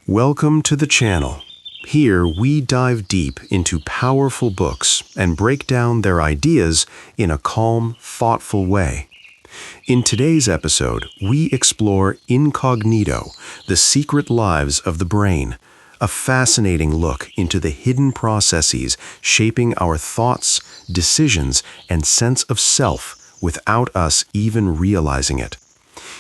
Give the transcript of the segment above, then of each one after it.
Welcome to the channel. Here we dive deep into powerful books and break down their ideas in a calm, thoughtful way. In today's episode, we explore Incognito, the secret lives of the brain, a fascinating look into the hidden processes shaping our thoughts, decisions, and sense of self without us even realizing it.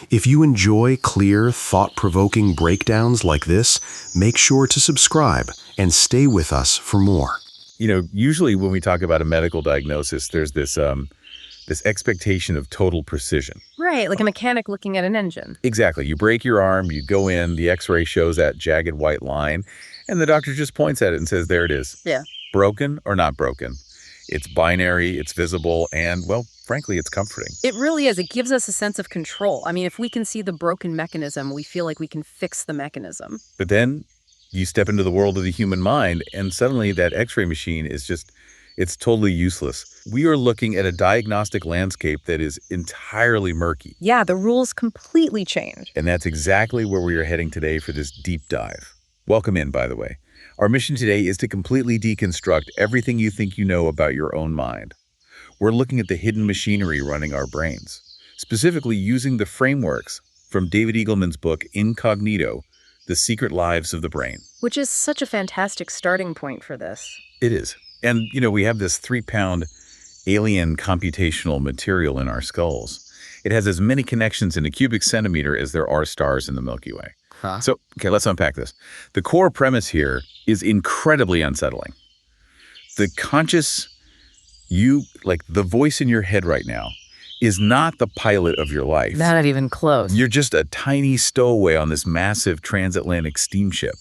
If you enjoy clear, thought-provoking breakdowns like this, make sure to subscribe and stay with us for more. Usually when we talk about a medical diagnosis, there's this expectation of total precision. Right, like a mechanic looking at an engine. Exactly. You break your arm, you go in, the x-ray shows that jagged white line, and the doctor just points at it and says, there it is. Yeah. Broken or not broken. It's binary, it's visible, and, well, frankly, it's comforting. It really is. It gives us a sense of control. I mean, if we can see the broken mechanism, we feel like we can fix the mechanism. But then you step into the world of the human mind, and suddenly that x-ray machine is it's totally useless. We are looking at a diagnostic landscape that is entirely murky. Yeah, the rules completely change. And that's exactly where we are heading today for this deep dive. Welcome in, by the way. Our mission today is to completely deconstruct everything you think you know about your own mind. We're looking at the hidden machinery running our brains, specifically using the frameworks from David Eagleman's book, Incognito, The Secret Lives of the Brain. Which is such a fantastic starting point for this. It is. And, we have this 3-pound alien computational material in our skulls. It has as many connections in a cubic centimeter as there are stars in the Milky Way. Huh? So, let's unpack this. The core premise here is incredibly unsettling. The conscious the voice in your head right now, is not the pilot of your life. Not even close. You're just a tiny stowaway on this massive transatlantic steamship,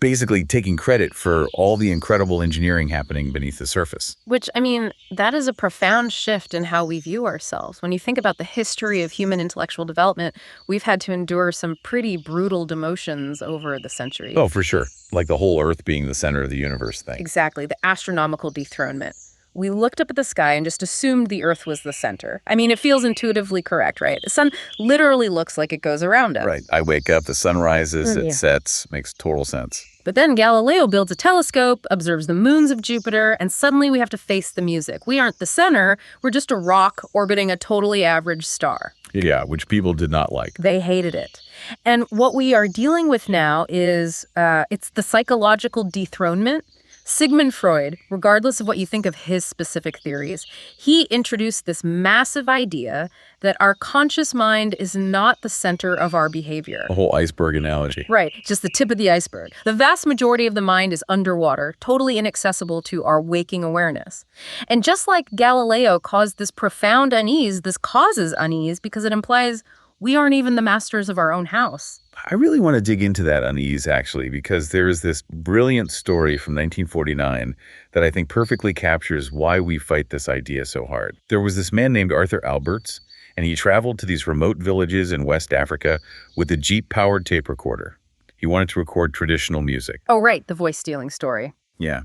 basically taking credit for all the incredible engineering happening beneath the surface. Which, I mean, that is a profound shift in how we view ourselves. When you think about the history of human intellectual development, we've had to endure some pretty brutal demotions over the centuries. Oh, for sure. Like the whole Earth being the center of the universe thing. Exactly, the astronomical dethronement. We looked up at the sky and just assumed the Earth was the center. I mean, it feels intuitively correct, right? The sun literally looks like it goes around us. Right. I wake up, the sun rises, it sets, makes total sense. But then Galileo builds a telescope, observes the moons of Jupiter, and suddenly we have to face the music. We aren't the center, we're just a rock orbiting a totally average star. Yeah, which people did not like. They hated it. And what we are dealing with now is it's the psychological dethronement. Sigmund Freud, regardless of what you think of his specific theories, he introduced this massive idea that our conscious mind is not the center of our behavior. A whole iceberg analogy. Right, just the tip of the iceberg. The vast majority of the mind is underwater, totally inaccessible to our waking awareness. And just like Galileo caused this profound unease, this causes unease because it implies we aren't even the masters of our own house. I really want to dig into that unease, actually, because there is this brilliant story from 1949 that I think perfectly captures why we fight this idea so hard. There was this man named Arthur Alberts, and he traveled to these remote villages in West Africa with a Jeep-powered tape recorder. He wanted to record traditional music. Oh, right, the voice-stealing story. Yeah.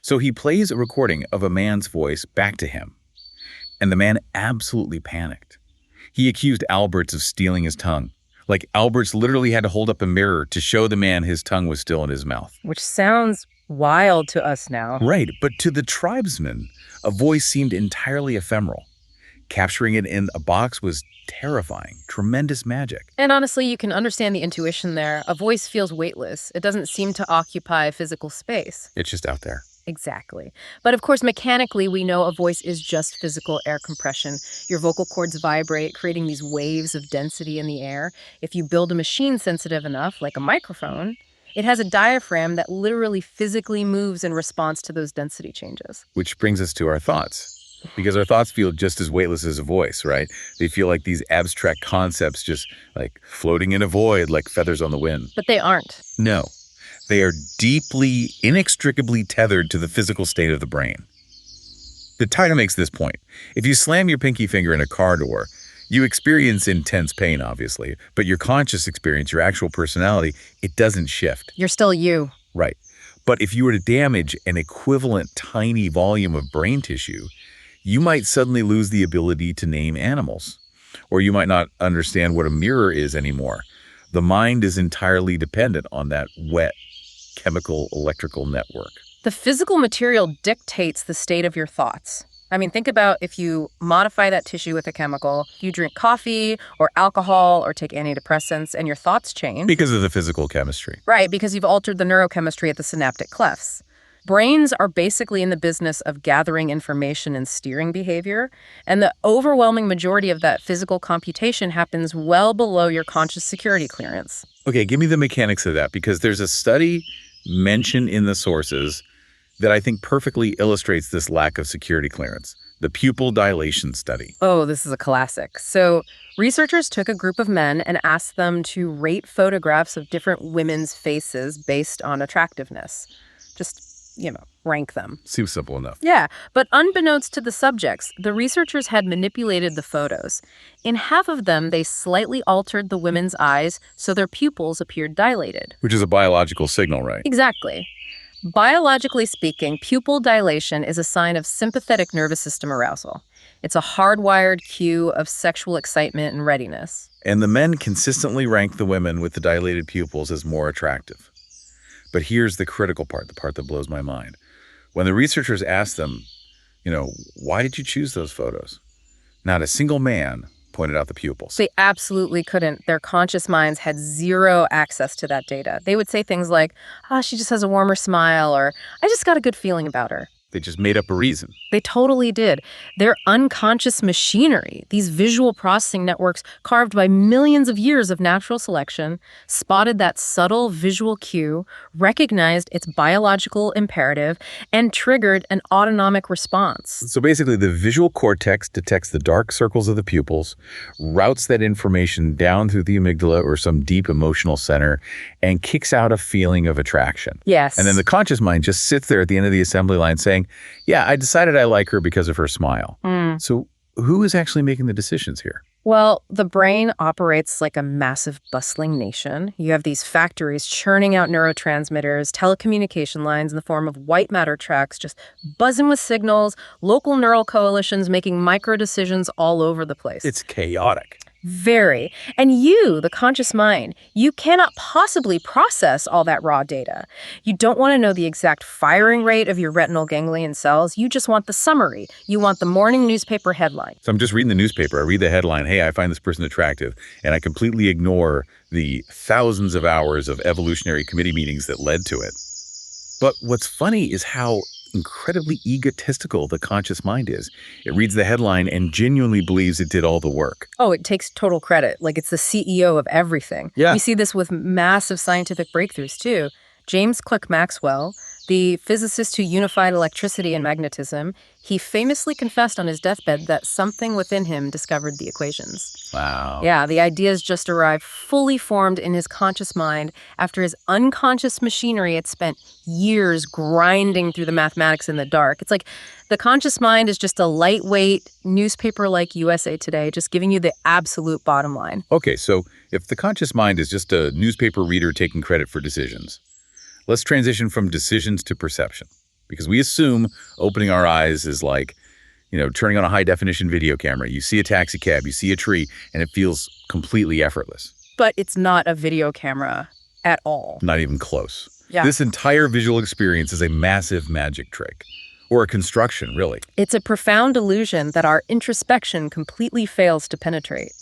So he plays a recording of a man's voice back to him, and the man absolutely panicked. He accused Alberts of stealing his tongue. Like, Alberts literally had to hold up a mirror to show the man his tongue was still in his mouth. Which sounds wild to us now. Right, but to the tribesmen, a voice seemed entirely ephemeral. Capturing it in a box was terrifying, tremendous magic. And honestly, you can understand the intuition there. A voice feels weightless. It doesn't seem to occupy physical space. It's just out there. Exactly. But of course, mechanically, we know a voice is just physical air compression. Your vocal cords vibrate, creating these waves of density in the air. If you build a machine sensitive enough, like a microphone, it has a diaphragm that literally physically moves in response to those density changes. Which brings us to our thoughts. Because our thoughts feel just as weightless as a voice, right? They feel like these abstract concepts just like floating in a void like feathers on the wind. But they aren't. No. They are deeply, inextricably tethered to the physical state of the brain. The title makes this point. If you slam your pinky finger in a car door, you experience intense pain, obviously, but your conscious experience, your actual personality, it doesn't shift. You're still you. Right. But if you were to damage an equivalent tiny volume of brain tissue, you might suddenly lose the ability to name animals. Or you might not understand what a mirror is anymore. The mind is entirely dependent on that wet chemical electrical network. The physical material dictates the state of your thoughts. I mean, think about if you modify that tissue with a chemical, you drink coffee or alcohol or take antidepressants, and your thoughts change. Because of the physical chemistry. Right, because you've altered the neurochemistry at the synaptic clefts. Brains are basically in the business of gathering information and steering behavior, and the overwhelming majority of that physical computation happens well below your conscious security clearance. Okay, give me the mechanics of that, because there's a study mentioned in the sources that I think perfectly illustrates this lack of security clearance. The pupil dilation study. Oh, this is a classic. So researchers took a group of men and asked them to rate photographs of different women's faces based on attractiveness. Just, rank them. Seems simple enough. Yeah, but unbeknownst to the subjects, the researchers had manipulated the photos. In half of them, they slightly altered the women's eyes so their pupils appeared dilated. Which is a biological signal, right? Exactly. Biologically speaking, pupil dilation is a sign of sympathetic nervous system arousal. It's a hardwired cue of sexual excitement and readiness. And the men consistently rank the women with the dilated pupils as more attractive. But here's the critical part, the part that blows my mind. When the researchers asked them, why did you choose those photos? Not a single man pointed out the pupils. They absolutely couldn't. Their conscious minds had zero access to that data. They would say things like, she just has a warmer smile, or I just got a good feeling about her. They just made up a reason. They totally did. Their unconscious machinery, these visual processing networks carved by millions of years of natural selection, spotted that subtle visual cue, recognized its biological imperative, and triggered an autonomic response. So basically, the visual cortex detects the dark circles of the pupils, routes that information down through the amygdala or some deep emotional center, and kicks out a feeling of attraction. Yes. And then the conscious mind just sits there at the end of the assembly line saying, yeah, I decided I like her because of her smile. So who is actually making the decisions here? Well, the brain operates like a massive bustling nation. You have these factories churning out neurotransmitters, telecommunication lines in the form of white matter tracks just buzzing with signals, local neural coalitions making micro decisions all over the place. It's chaotic. Very. And you, the conscious mind, you cannot possibly process all that raw data. You don't want to know the exact firing rate of your retinal ganglion cells. You just want the summary. You want the morning newspaper headline. So I'm just reading the newspaper. I read the headline, hey, I find this person attractive, and I completely ignore the thousands of hours of evolutionary committee meetings that led to it. But what's funny is how incredibly egotistical the conscious mind is. It reads the headline and genuinely believes it did all the work. Oh, it takes total credit, like it's the CEO of everything. Yeah. We see this with massive scientific breakthroughs, too. James Clerk Maxwell, the physicist who unified electricity and magnetism, he famously confessed on his deathbed that something within him discovered the equations. Wow. Yeah, the ideas just arrived fully formed in his conscious mind after his unconscious machinery had spent years grinding through the mathematics in the dark. It's like the conscious mind is just a lightweight newspaper like USA Today, just giving you the absolute bottom line. Okay, so if the conscious mind is just a newspaper reader taking credit for decisions, let's transition from decisions to perception, because we assume opening our eyes is like, turning on a high-definition video camera. You see a taxi cab, you see a tree, and it feels completely effortless. But it's not a video camera at all. Not even close. Yeah. This entire visual experience is a massive magic trick, or a construction, really. It's a profound illusion that our introspection completely fails to penetrate.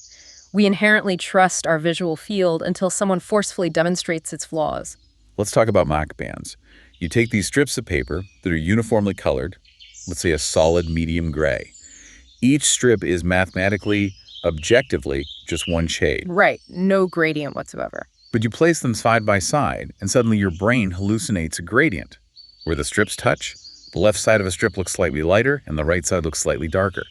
We inherently trust our visual field until someone forcefully demonstrates its flaws. Let's talk about mock bands. You take these strips of paper that are uniformly colored, let's say a solid medium gray. Each strip is mathematically, objectively, just one shade. Right, no gradient whatsoever. But you place them side by side, and suddenly your brain hallucinates a gradient. Where the strips touch, the left side of a strip looks slightly lighter, and the right side looks slightly darker.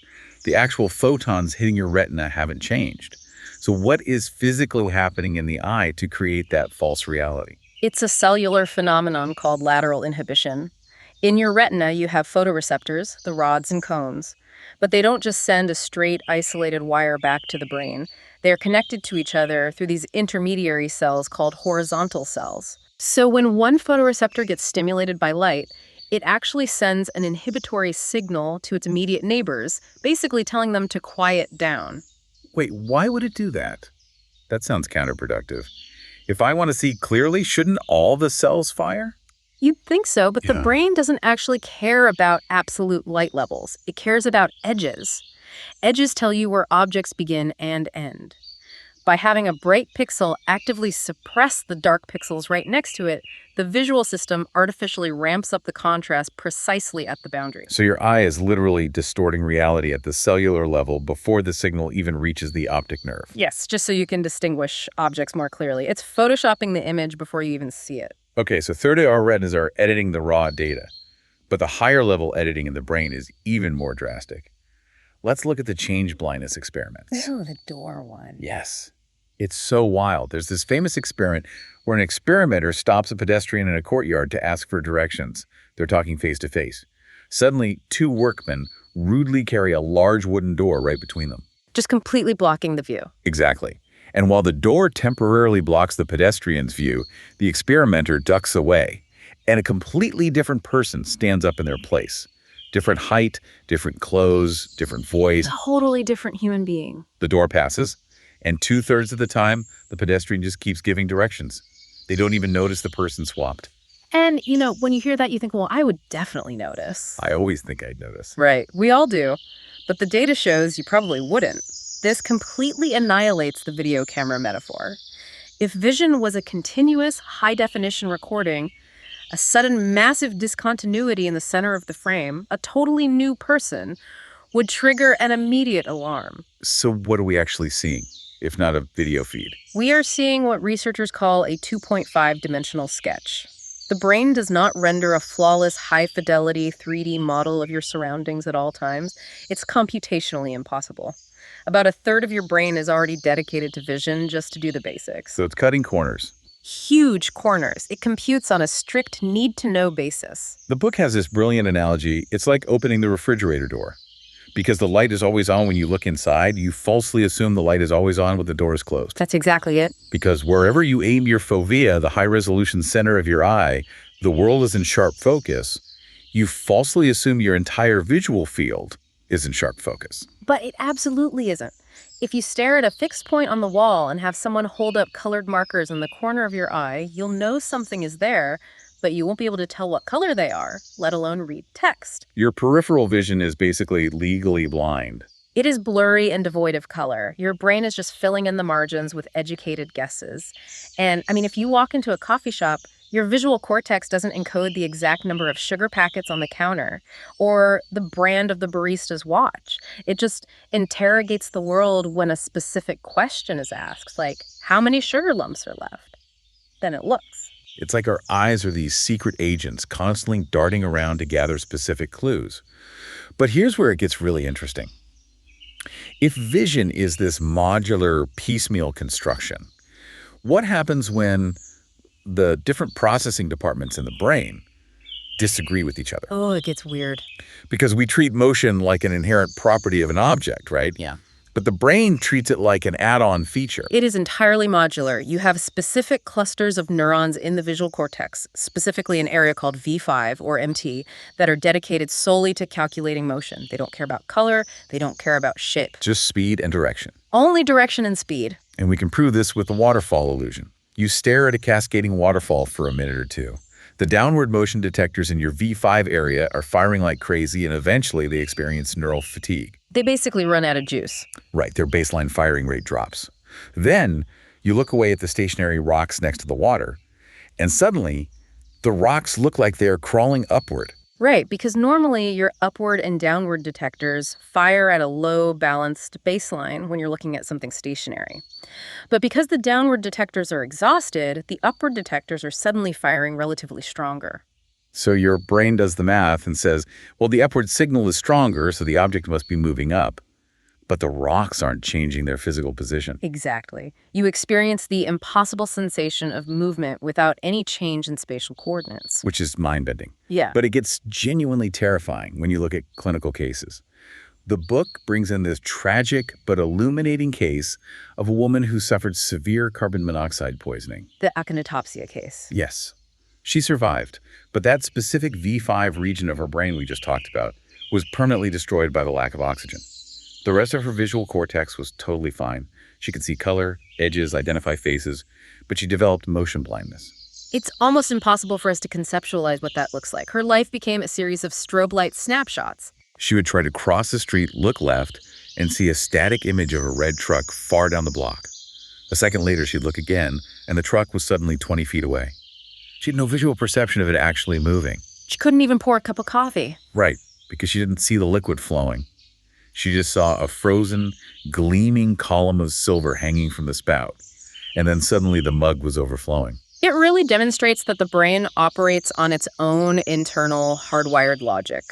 The actual photons hitting your retina haven't changed. So what is physically happening in the eye to create that false reality? It's a cellular phenomenon called lateral inhibition. In your retina, you have photoreceptors, the rods and cones. But they don't just send a straight, isolated wire back to the brain. They are connected to each other through these intermediary cells called horizontal cells. So when one photoreceptor gets stimulated by light, it actually sends an inhibitory signal to its immediate neighbors, basically telling them to quiet down. Wait, why would it do that? That sounds counterproductive. If I want to see clearly, shouldn't all the cells fire? You'd think so, but the Yeah. brain doesn't actually care about absolute light levels. It cares about edges. Edges tell you where objects begin and end. By having a bright pixel actively suppress the dark pixels right next to it, the visual system artificially ramps up the contrast precisely at the boundary. So your eye is literally distorting reality at the cellular level before the signal even reaches the optic nerve. Yes, just so you can distinguish objects more clearly. It's photoshopping the image before you even see it. Okay, so third-hour retinas are editing the raw data, but the higher level editing in the brain is even more drastic. Let's look at the change blindness experiments. Oh, the door one. Yes. It's so wild. There's this famous experiment where an experimenter stops a pedestrian in a courtyard to ask for directions. They're talking face to face. Suddenly, two workmen rudely carry a large wooden door right between them. Just completely blocking the view. Exactly. And while the door temporarily blocks the pedestrian's view, the experimenter ducks away, and a completely different person stands up in their place. Different height, different clothes, different voice. A totally different human being. The door passes, and 2/3 of the time, the pedestrian just keeps giving directions. They don't even notice the person swapped. And, when you hear that, you think, well, I would definitely notice. I always think I'd notice. Right. We all do. But the data shows you probably wouldn't. This completely annihilates the video camera metaphor. If vision was a continuous, high-definition recording, a sudden massive discontinuity in the center of the frame, a totally new person, would trigger an immediate alarm. So what are we actually seeing, if not a video feed? We are seeing what researchers call a 2.5-dimensional sketch. The brain does not render a flawless, high-fidelity 3D model of your surroundings at all times. It's computationally impossible. About a third of your brain is already dedicated to vision just to do the basics. So it's cutting corners. Huge corners. It computes on a strict need-to-know basis. The book has this brilliant analogy. It's like opening the refrigerator door. Because the light is always on when you look inside, you falsely assume the light is always on when the door is closed. That's exactly it. Because wherever you aim your fovea, the high-resolution center of your eye, the world is in sharp focus. You falsely assume your entire visual field is in sharp focus. But it absolutely isn't. If you stare at a fixed point on the wall and have someone hold up colored markers in the corner of your eye, you'll know something is there, but you won't be able to tell what color they are, let alone read text. Your peripheral vision is basically legally blind. It is blurry and devoid of color. Your brain is just filling in the margins with educated guesses. And, if you walk into a coffee shop, your visual cortex doesn't encode the exact number of sugar packets on the counter or the brand of the barista's watch. It just interrogates the world when a specific question is asked, like, how many sugar lumps are left? Then it looks. It's like our eyes are these secret agents constantly darting around to gather specific clues. But here's where it gets really interesting. If vision is this modular, piecemeal construction, what happens when the different processing departments in the brain disagree with each other? Oh, it gets weird. Because we treat motion like an inherent property of an object, right? Yeah. But the brain treats it like an add-on feature. It is entirely modular. You have specific clusters of neurons in the visual cortex, specifically an area called V5 or MT, that are dedicated solely to calculating motion. They don't care about color. They don't care about shape. Just speed and direction. Only direction and speed. And we can prove this with the waterfall illusion. You stare at a cascading waterfall for a minute or two. The downward motion detectors in your V5 area are firing like crazy, and eventually they experience neural fatigue. They basically run out of juice. Right, their baseline firing rate drops. Then you look away at the stationary rocks next to the water, and suddenly the rocks look like they're crawling upward. Right, because normally your upward and downward detectors fire at a low balanced baseline when you're looking at something stationary. But because the downward detectors are exhausted, the upward detectors are suddenly firing relatively stronger. So your brain does the math and says, well, the upward signal is stronger, so the object must be moving up. But the rocks aren't changing their physical position. Exactly. You experience the impossible sensation of movement without any change in spatial coordinates. Which is mind-bending. Yeah. But it gets genuinely terrifying when you look at clinical cases. The book brings in this tragic but illuminating case of a woman who suffered severe carbon monoxide poisoning. The achinotopsia case. Yes. She survived, but that specific V5 region of her brain we just talked about was permanently destroyed by the lack of oxygen. The rest of her visual cortex was totally fine. She could see color, edges, identify faces, but she developed motion blindness. It's almost impossible for us to conceptualize what that looks like. Her life became a series of strobe light snapshots. She would try to cross the street, look left, and see a static image of a red truck far down the block. A second later, she'd look again, and the truck was suddenly 20 feet away. She had no visual perception of it actually moving. She couldn't even pour a cup of coffee. Right, because she didn't see the liquid flowing. She just saw a frozen, gleaming column of silver hanging from the spout. And then suddenly the mug was overflowing. It really demonstrates that the brain operates on its own internal hardwired logic.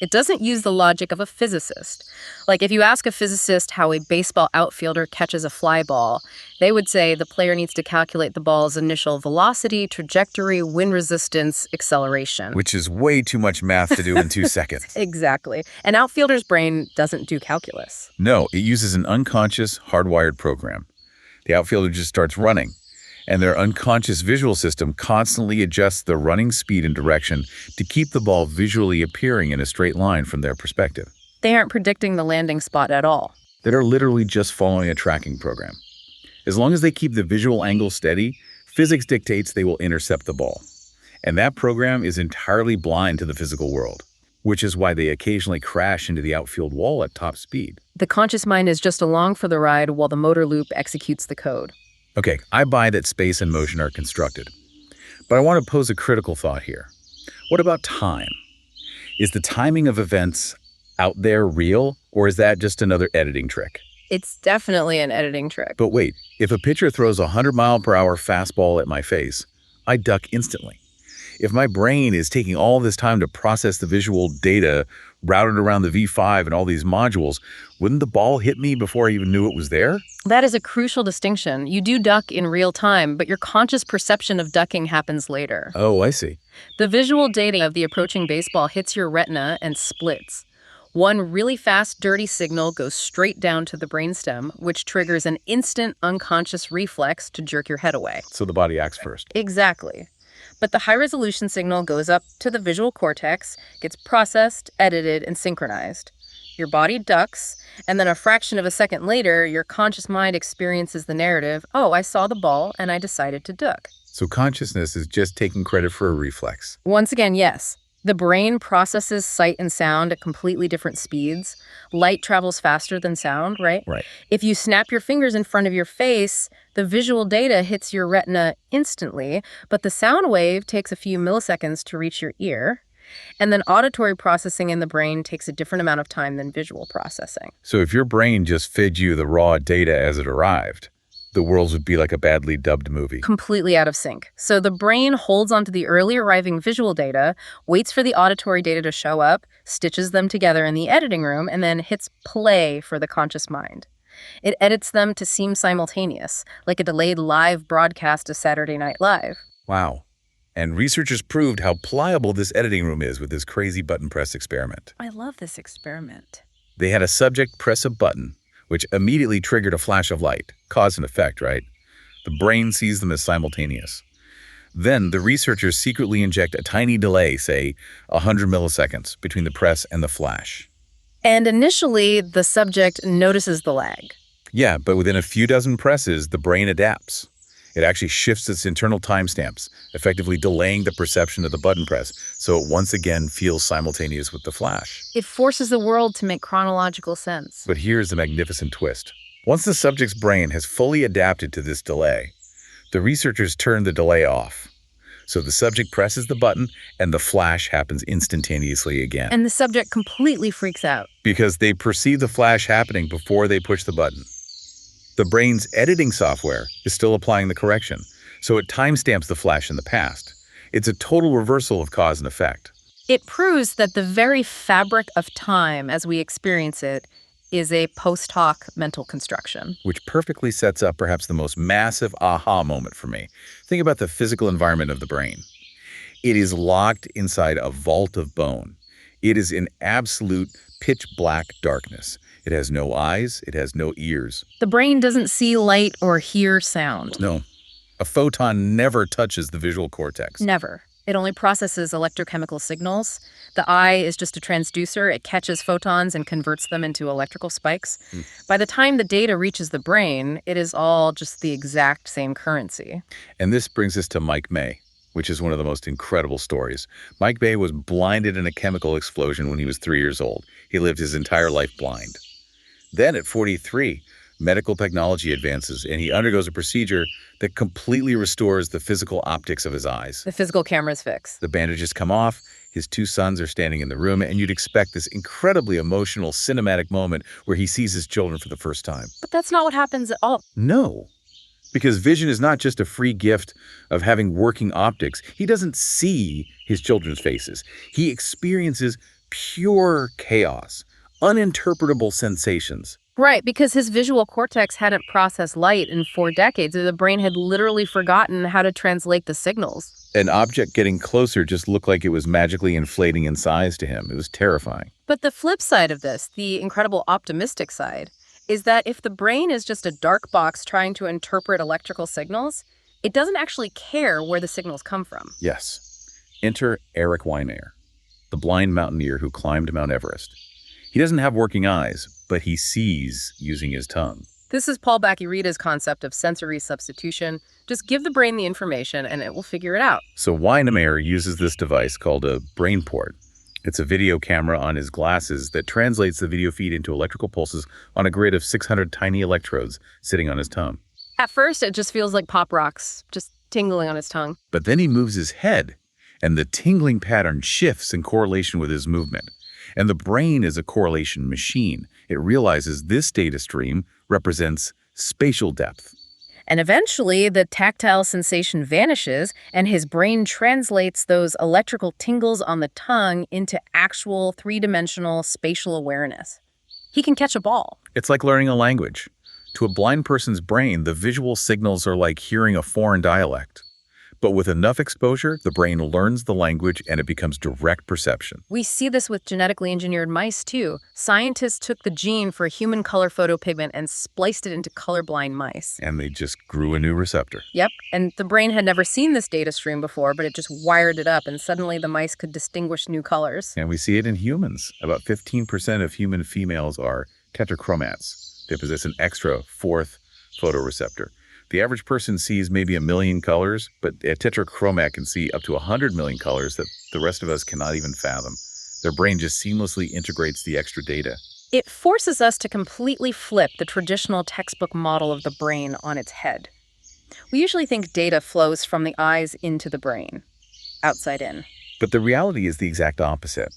It doesn't use the logic of a physicist. Like if you ask a physicist how a baseball outfielder catches a fly ball, they would say the player needs to calculate the ball's initial velocity, trajectory, wind resistance, acceleration. Which is way too much math to do in 2 seconds. Exactly. An outfielder's brain doesn't do calculus. No, it uses an unconscious, hardwired program. The outfielder just starts running, and their unconscious visual system constantly adjusts the running speed and direction to keep the ball visually appearing in a straight line from their perspective. They aren't predicting the landing spot at all. That are literally just following a tracking program. As long as they keep the visual angle steady, physics dictates they will intercept the ball. And that program is entirely blind to the physical world, which is why they occasionally crash into the outfield wall at top speed. The conscious mind is just along for the ride while the motor loop executes the code. Okay, I buy that space and motion are constructed. But I want to pose a critical thought here. What about time? Is the timing of events out there real, or is that just another editing trick? It's definitely an editing trick. But wait, if a pitcher throws a 100-mile-per-hour fastball at my face, I duck instantly. If my brain is taking all this time to process the visual data routed around the V5 and all these modules, wouldn't the ball hit me before I even knew it was there? That is a crucial distinction. You do duck in real time, but your conscious perception of ducking happens later. Oh, I see. The visual data of the approaching baseball hits your retina and splits. One really fast, dirty signal goes straight down to the brainstem, which triggers an instant unconscious reflex to jerk your head away. So the body acts first. Exactly. But the high-resolution signal goes up to the visual cortex, gets processed, edited, and synchronized. Your body ducks, and then a fraction of a second later, your conscious mind experiences the narrative, oh, I saw the ball, and I decided to duck. So consciousness is just taking credit for a reflex. Once again, yes. The brain processes sight and sound at completely different speeds. Light travels faster than sound, right? Right. If you snap your fingers in front of your face, the visual data hits your retina instantly, but the sound wave takes a few milliseconds to reach your ear. And then auditory processing in the brain takes a different amount of time than visual processing. So if your brain just fed you the raw data as it arrived, the world would be like a badly dubbed movie. Completely out of sync. So the brain holds onto the early arriving visual data, waits for the auditory data to show up, stitches them together in the editing room, and then hits play for the conscious mind. It edits them to seem simultaneous, like a delayed live broadcast of Saturday Night Live. Wow. And researchers proved how pliable this editing room is with this crazy button press experiment. I love this experiment. They had a subject press a button, which immediately triggered a flash of light. Cause and effect, right? The brain sees them as simultaneous. Then the researchers secretly inject a tiny delay, say 100 milliseconds, between the press and the flash. And initially, the subject notices the lag. Yeah, but within a few dozen presses, the brain adapts. It actually shifts its internal timestamps, effectively delaying the perception of the button press, so it once again feels simultaneous with the flash. It forces the world to make chronological sense. But here's the magnificent twist. Once the subject's brain has fully adapted to this delay, the researchers turn the delay off. So the subject presses the button, and the flash happens instantaneously again. And the subject completely freaks out. Because they perceive the flash happening before they push the button. The brain's editing software is still applying the correction, so it timestamps the flash in the past. It's a total reversal of cause and effect. It proves that the very fabric of time as we experience it is a post hoc mental construction. Which perfectly sets up perhaps the most massive aha moment for me. Think about the physical environment of the brain. It is locked inside a vault of bone. It is in absolute pitch black darkness. It has no eyes, it has no ears. The brain doesn't see light or hear sound. No, a photon never touches the visual cortex. Never. It only processes electrochemical signals. The eye is just a transducer. It catches photons and converts them into electrical spikes. Hmm. By the time the data reaches the brain, it is all just the exact same currency. And this brings us to Mike May, which is one of the most incredible stories. Mike May was blinded in a chemical explosion when he was 3 years old. He lived his entire life blind. Then at 43, medical technology advances and he undergoes a procedure that completely restores the physical optics of his eyes. The physical camera's fixed. The bandages come off, his 2 sons are standing in the room, and you'd expect this incredibly emotional cinematic moment where he sees his children for the first time. But that's not what happens at all. No, because vision is not just a free gift of having working optics. He doesn't see his children's faces. He experiences pure chaos, uninterpretable sensations. Right, because his visual cortex hadn't processed light in 4 decades. The brain had literally forgotten how to translate the signals. An object getting closer just looked like it was magically inflating in size to him. It was terrifying. But the flip side of this, the incredible optimistic side, is that if the brain is just a dark box trying to interpret electrical signals, it doesn't actually care where the signals come from. Yes. Enter Eric Weimer, the blind mountaineer who climbed Mount Everest. He doesn't have working eyes, but he sees using his tongue. This is Paul Bacchi-Rita's concept of sensory substitution. Just give the brain the information and it will figure it out. So Weimer uses this device called a brain port. It's a video camera on his glasses that translates the video feed into electrical pulses on a grid of 600 tiny electrodes sitting on his tongue. At first, it just feels like pop rocks, just tingling on his tongue. But then he moves his head, and the tingling pattern shifts in correlation with his movement. And the brain is a correlation machine. It realizes this data stream represents spatial depth. And eventually, the tactile sensation vanishes, and his brain translates those electrical tingles on the tongue into actual 3-dimensional spatial awareness. He can catch a ball. It's like learning a language. To a blind person's brain, the visual signals are like hearing a foreign dialect. But with enough exposure, the brain learns the language and it becomes direct perception. We see this with genetically engineered mice, too. Scientists took the gene for a human color photopigment and spliced it into colorblind mice. And they just grew a new receptor. Yep, and the brain had never seen this data stream before, but it just wired it up, and suddenly the mice could distinguish new colors. And we see it in humans. About 15% of human females are tetrachromats. They possess an extra 4th photoreceptor. The average person sees maybe 1 million colors, but a tetrachromat can see up to 100 million colors that the rest of us cannot even fathom. Their brain just seamlessly integrates the extra data. It forces us to completely flip the traditional textbook model of the brain on its head. We usually think data flows from the eyes into the brain, outside in. But the reality is the exact opposite.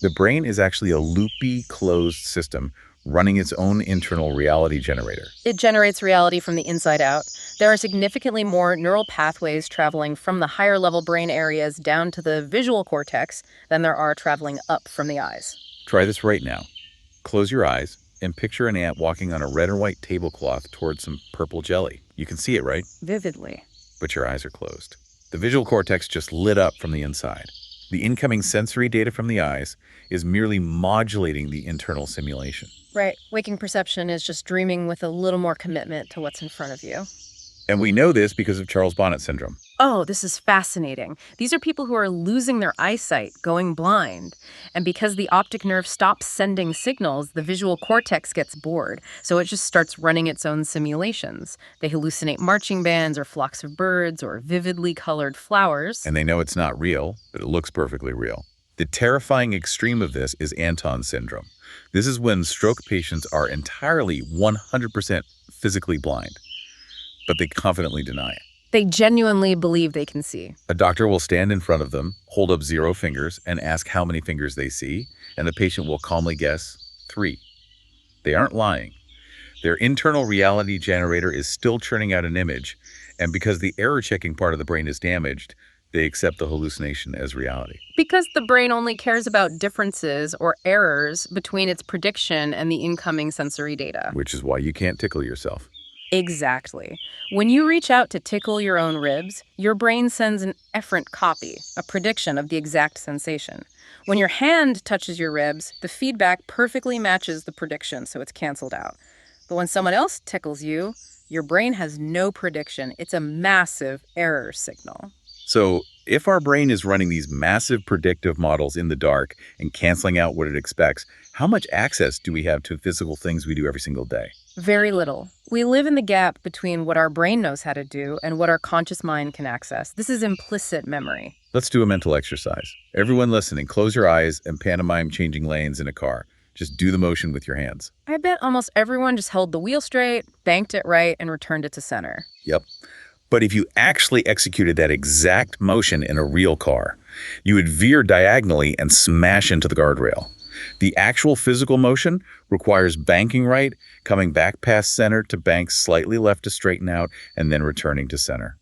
The brain is actually a loopy, closed system running its own internal reality generator. It generates reality from the inside out. There are significantly more neural pathways traveling from the higher level brain areas down to the visual cortex than there are traveling up from the eyes. Try this right now. Close your eyes and picture an ant walking on a red or white tablecloth towards some purple jelly. You can see it, right? Vividly. But your eyes are closed. The visual cortex just lit up from the inside. The incoming sensory data from the eyes is merely modulating the internal simulation. Right. Waking perception is just dreaming with a little more commitment to what's in front of you. And we know this because of Charles Bonnet syndrome. Oh, this is fascinating. These are people who are losing their eyesight, going blind. And because the optic nerve stops sending signals, the visual cortex gets bored. So it just starts running its own simulations. They hallucinate marching bands or flocks of birds or vividly colored flowers. And they know it's not real, but it looks perfectly real. The terrifying extreme of this is Anton syndrome. This is when stroke patients are entirely 100% physically blind, but they confidently deny it. They genuinely believe they can see. A doctor will stand in front of them, hold up 0 fingers, and ask how many fingers they see, and the patient will calmly guess 3. They aren't lying. Their internal reality generator is still churning out an image, and because the error-checking part of the brain is damaged, they accept the hallucination as reality. Because the brain only cares about differences or errors between its prediction and the incoming sensory data. Which is why you can't tickle yourself. Exactly. When you reach out to tickle your own ribs, your brain sends an efferent copy, a prediction of the exact sensation. When your hand touches your ribs, the feedback perfectly matches the prediction, so it's canceled out. But when someone else tickles you, your brain has no prediction. It's a massive error signal. So if our brain is running these massive predictive models in the dark and canceling out what it expects, how much access do we have to physical things we do every single day? Very little. We live in the gap between what our brain knows how to do and what our conscious mind can access. This is implicit memory. Let's do a mental exercise. Everyone listening, close your eyes and pantomime changing lanes in a car. Just do the motion with your hands. I bet almost everyone just held the wheel straight, banked it right, and returned it to center. Yep. But if you actually executed that exact motion in a real car, you would veer diagonally and smash into the guardrail. The actual physical motion requires banking right, coming back past center to bank slightly left to straighten out, and then returning to center.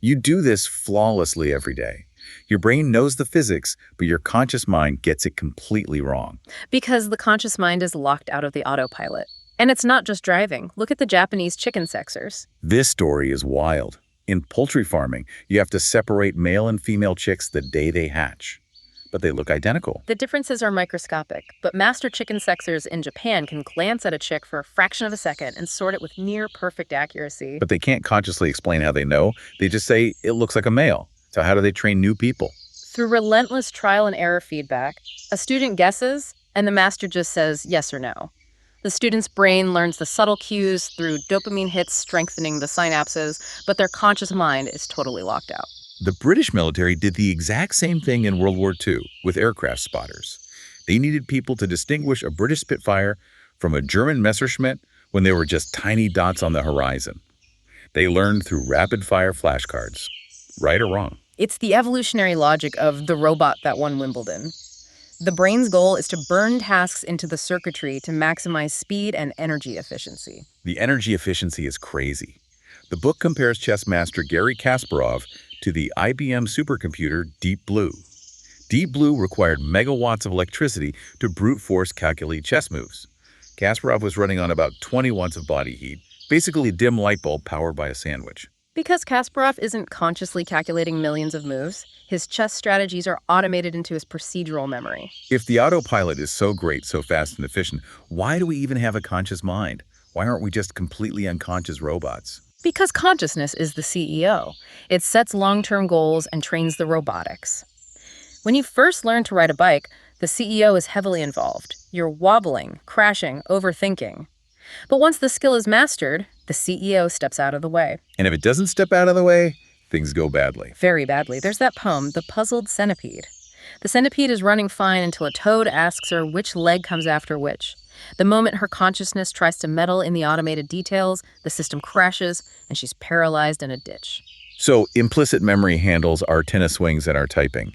You do this flawlessly every day. Your brain knows the physics, but your conscious mind gets it completely wrong. Because the conscious mind is locked out of the autopilot. And it's not just driving. Look at the Japanese chicken sexers. This story is wild. In poultry farming, you have to separate male and female chicks the day they hatch. But they look identical. The differences are microscopic, but master chicken sexers in Japan can glance at a chick for a fraction of a second and sort it with near-perfect accuracy. But they can't consciously explain how they know. They just say, it looks like a male. So how do they train new people? Through relentless trial and error feedback, a student guesses, and the master just says yes or no. The student's brain learns the subtle cues through dopamine hits strengthening the synapses, but their conscious mind is totally locked out. The British military did the exact same thing in World War II with aircraft spotters. They needed people to distinguish a British Spitfire from a German Messerschmitt when they were just tiny dots on the horizon. They learned through rapid-fire flashcards. Right or wrong? It's the evolutionary logic of the robot that won Wimbledon. The brain's goal is to burn tasks into the circuitry to maximize speed and energy efficiency. The energy efficiency is crazy. The book compares chess master Garry Kasparov to the IBM supercomputer Deep Blue. Deep Blue required megawatts of electricity to brute force calculate chess moves. Kasparov was running on about 20 watts of body heat, basically a dim light bulb powered by a sandwich. Because Kasparov isn't consciously calculating millions of moves, his chess strategies are automated into his procedural memory. If the autopilot is so great, so fast and efficient, why do we even have a conscious mind? Why aren't we just completely unconscious robots? Because consciousness is the CEO. It sets long-term goals and trains the robotics. When you first learn to ride a bike, the CEO is heavily involved. You're wobbling, crashing, overthinking. But once the skill is mastered, the CEO steps out of the way. And if it doesn't step out of the way, things go badly. Very badly. There's that poem, The Puzzled Centipede. The centipede is running fine until a toad asks her which leg comes after which. The moment her consciousness tries to meddle in the automated details, the system crashes and she's paralyzed in a ditch. So implicit memory handles our tennis swings and our typing.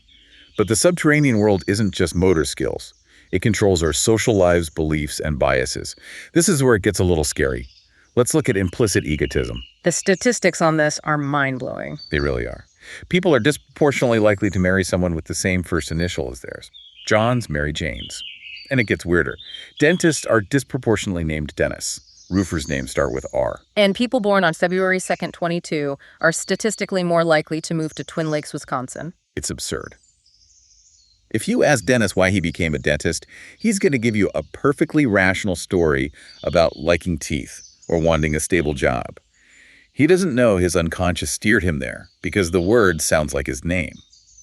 But the subterranean world isn't just motor skills. It controls our social lives, beliefs, and biases. This is where it gets a little scary. Let's look at implicit egotism. The statistics on this are mind-blowing. They really are. People are disproportionately likely to marry someone with the same first initial as theirs. Johns marry Janes. And it gets weirder. Dentists are disproportionately named Dennis. Roofers' names start with R. And people born on February 2nd, 22 are statistically more likely to move to Twin Lakes, Wisconsin. It's absurd. If you ask Dennis why he became a dentist, he's going to give you a perfectly rational story about liking teeth or wanting a stable job. He doesn't know his unconscious steered him there because the word sounds like his name.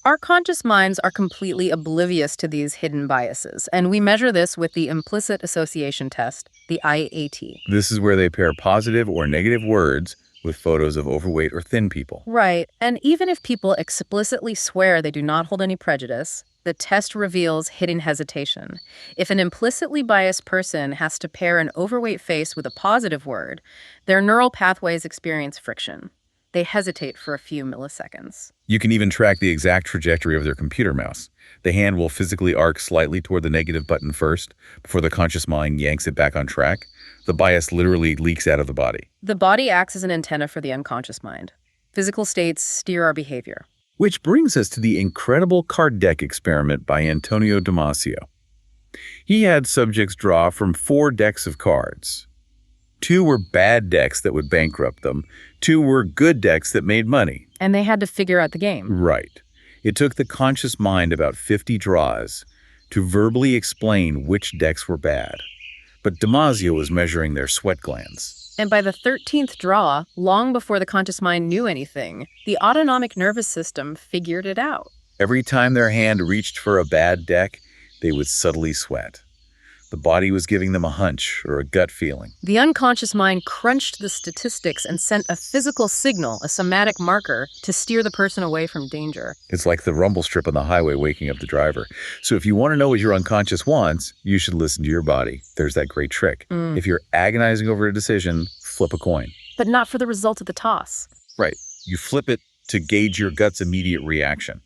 Our conscious minds are completely oblivious to these hidden biases, and we measure this with the implicit association test, the IAT. This is where they pair positive or negative words with photos of overweight or thin people. Right, and even if people explicitly swear they do not hold any prejudice, the test reveals hidden hesitation. If an implicitly biased person has to pair an overweight face with a positive word, their neural pathways experience friction. They hesitate for a few milliseconds. You can even track the exact trajectory of their computer mouse. The hand will physically arc slightly toward the negative button first, before the conscious mind yanks it back on track. The bias literally leaks out of the body. The body acts as an antenna for the unconscious mind. Physical states steer our behavior. Which brings us to the incredible card deck experiment by Antonio Damasio. He had subjects draw from 4 decks of cards. 2 were bad decks that would bankrupt them. 2 were good decks that made money. And they had to figure out the game. Right. It took the conscious mind about 50 draws to verbally explain which decks were bad. But Damasio was measuring their sweat glands. And by the 13th draw, long before the conscious mind knew anything, the autonomic nervous system figured it out. Every time their hand reached for a bad deck, they would subtly sweat. The body was giving them a hunch or a gut feeling. The unconscious mind crunched the statistics and sent a physical signal, a somatic marker, to steer the person away from danger. It's like the rumble strip on the highway waking up the driver. So if you want to know what your unconscious wants, you should listen to your body. There's that great trick. If you're agonizing over a decision, flip a coin. But not for the result of the toss. Right. You flip it to gauge your gut's immediate reaction.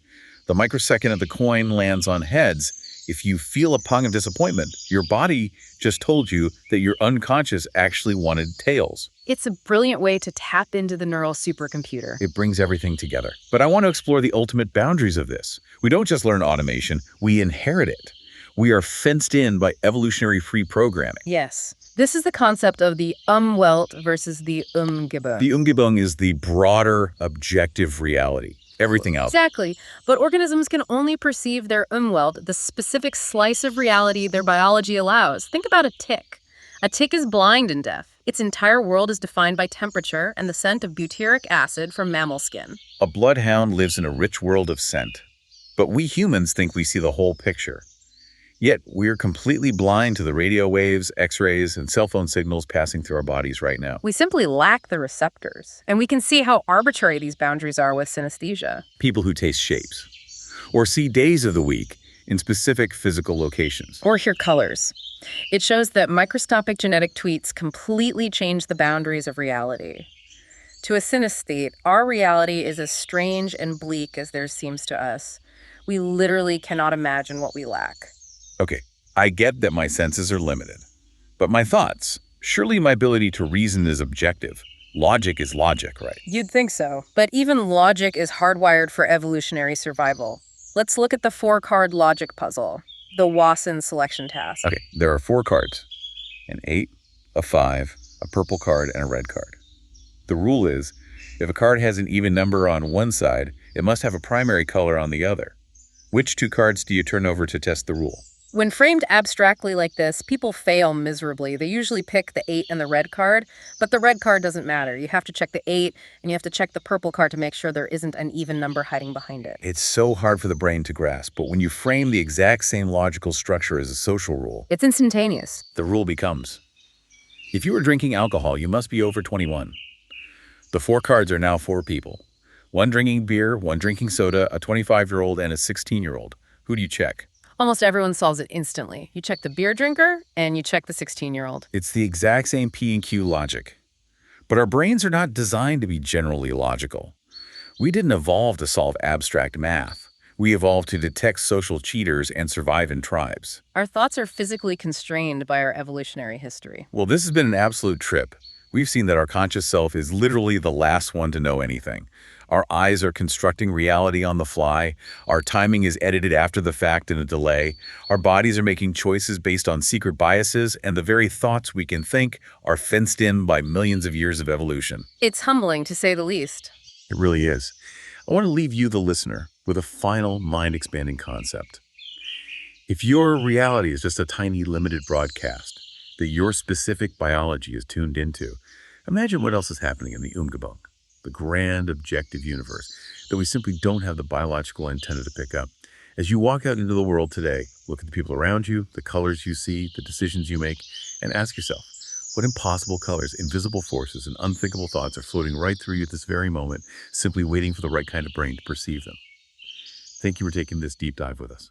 The microsecond of the coin lands on heads. If you feel a pang of disappointment, your body just told you that your unconscious actually wanted tails. It's a brilliant way to tap into the neural supercomputer. It brings everything together. But I want to explore the ultimate boundaries of this. We don't just learn automation, we inherit it. We are fenced in by evolutionary free programming. Yes. This is the concept of the Umwelt versus the Umgebung. The Umgebung is the broader, objective reality. Everything else. Exactly. But organisms can only perceive their Umwelt, the specific slice of reality their biology allows. Think about a tick. A tick is blind and deaf. Its entire world is defined by temperature and the scent of butyric acid from mammal skin. A bloodhound lives in a rich world of scent. But we humans think we see the whole picture. Yet we're completely blind to the radio waves, X-rays, and cell phone signals passing through our bodies right now. We simply lack the receptors. And we can see how arbitrary these boundaries are with synesthesia. People who taste shapes, or see days of the week in specific physical locations. Or hear colors. It shows that microscopic genetic tweaks completely change the boundaries of reality. To a synesthete, our reality is as strange and bleak as theirs seems to us. We literally cannot imagine what we lack. Okay, I get that my senses are limited. But my thoughts, surely my ability to reason is objective. Logic is logic, right? You'd think so. But even logic is hardwired for evolutionary survival. Let's look at the 4-card logic puzzle, the Wasson selection task. Okay, there are 4 cards. An 8, a 5, a purple card, and a red card. The rule is, if a card has an even number on one side, it must have a primary color on the other. Which 2 cards do you turn over to test the rule? When framed abstractly like this, people fail miserably. They usually pick the 8 and the red card, but the red card doesn't matter. You have to check the 8, and you have to check the purple card to make sure there isn't an even number hiding behind it. It's so hard for the brain to grasp, but when you frame the exact same logical structure as a social rule, It's instantaneous. the rule becomes, if you are drinking alcohol, you must be over 21. The 4 cards are now 4 people. 1 drinking beer, 1 drinking soda, a 25-year-old, and a 16-year-old. Who do you check? Almost everyone solves it instantly. You check the beer drinker, and you check the 16-year-old. It's the exact same P and Q logic. But our brains are not designed to be generally logical. We didn't evolve to solve abstract math. We evolved to detect social cheaters and survive in tribes. Our thoughts are physically constrained by our evolutionary history. Well, this has been an absolute trip. We've seen that our conscious self is literally the last one to know anything. Our eyes are constructing reality on the fly. Our timing is edited after the fact in a delay. Our bodies are making choices based on secret biases, and the very thoughts we can think are fenced in by millions of years of evolution. It's humbling, to say the least. It really is. I want to leave you, the listener, with a final mind-expanding concept. If your reality is just a tiny, limited broadcast that your specific biology is tuned into, imagine what else is happening in the Umgebung, the grand objective universe that we simply don't have the biological antenna to pick up. As you walk out into the world today, look at the people around you, the colors you see, the decisions you make, and ask yourself, what impossible colors, invisible forces, and unthinkable thoughts are floating right through you at this very moment, simply waiting for the right kind of brain to perceive them. Thank you for taking this deep dive with us.